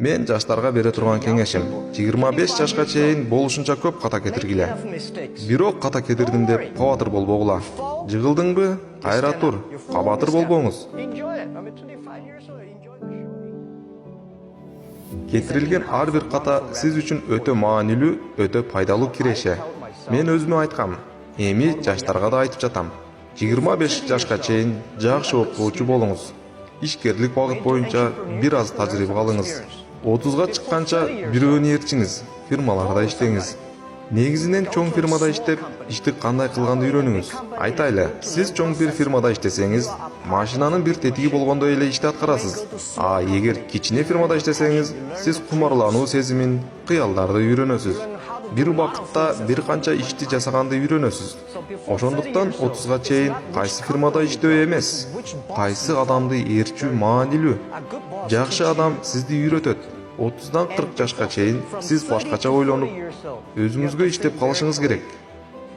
Мен жаштарга бере турган кеңешим 25 жашка чейин болушунча көп ката кетиргиле. Бирок ката кетирдим деп кабатыр болбогула. Жыгылдыңбы? Кайра тур, кабатыр болбоңуз. Кетирилген ар бир ката сиз үчүн өтө маанилүү, өтө пайдалуу киреше. Мен өзүмө айткам, эми жаштарга да айтып жатам. 25 жашка чейин жакшы окуучу болуңуз. Ишкерлик багыт боюнча бир аз тажрыйба алыңыз. 30га чыкканча бирөөнү ээрчиңиз, фирмаларда иштеңиз. Негизинен чоң фирмада иштеп, ишти кандай кылганды үйрөнүңүз. Айтайлы, сиз чоң бир фирмада иштесеңиз, машинанын бир тетиги болгондой эле ишти аткарасыз. А эгер кичине фирмада иштесеңиз, сиз кумарлануу сезимин, кыялдарды үйрөнөсүз. Бир убакытта бир канча ишти жасаганды үйрөнөсүз. Ошондуктан 30га чейин кайсы фирмада иштөө эмес, кайсы адамды ээрчүү маанилүү. Жакшы адам сизди үйрөтөт. 30дан 40 жашка чейин сиз башкача ойлонуп, өзүңүзгө иштеп калышыңыз керек.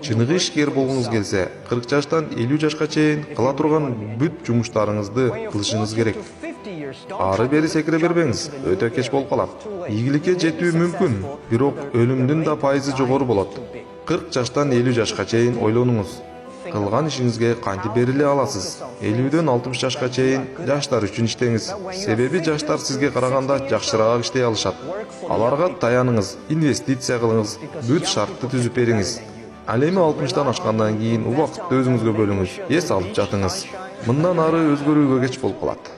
Чыныгы ишкер болгуңуз келсе, 40 жаштан 50 жашка чейин кыла турган бүт жумуштарыңызды кылышыңыз керек. Ары бери секире бербеңиз, өтө кеч болуп калат. Ийгиликке жетүү мүмкүн, бирок өлүмдүн да пайызы жогору болот. 40 жаштан 50 жашка чейин ойлонуңуз. Кылган ишиңизге кантип бериле аласыз? 50ден 60 жашка чейин жаштар үчүн иштеңиз. Себеби жаштар сизге караганда жакшыраак иштей алышат. Аларга таяныңыз, инвестиция кылыңыз, бүт шартты түзүп бериңиз. Ал эми 60тан ашкандан кийин убакытты өзүңүзгө бөлүңүз, эс алып жатыңыз. Мындан ары өзгөрүүгө кеч болуп калат.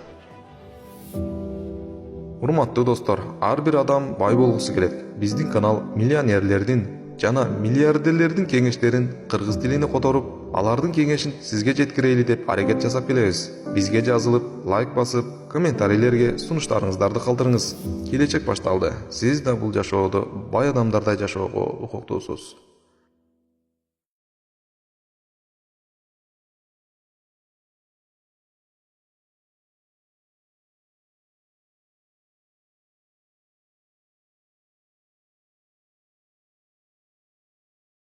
Урматтуу достор, ар бир адам бай болгусу келет. Биздин канал миллионерлердин жана миллиардерлердин кеңештерин кыргыз тилине которуп, алардын кеңешин сизге жеткирели деп аракет жасап келебиз. Бизге жазылып, лайк басып, комментарийлерге сунуштарыңыздарды калтырыңыз. Келечек башталды. Сиз да бул жашоодо бай адамдардай жашоого укуктуусуз.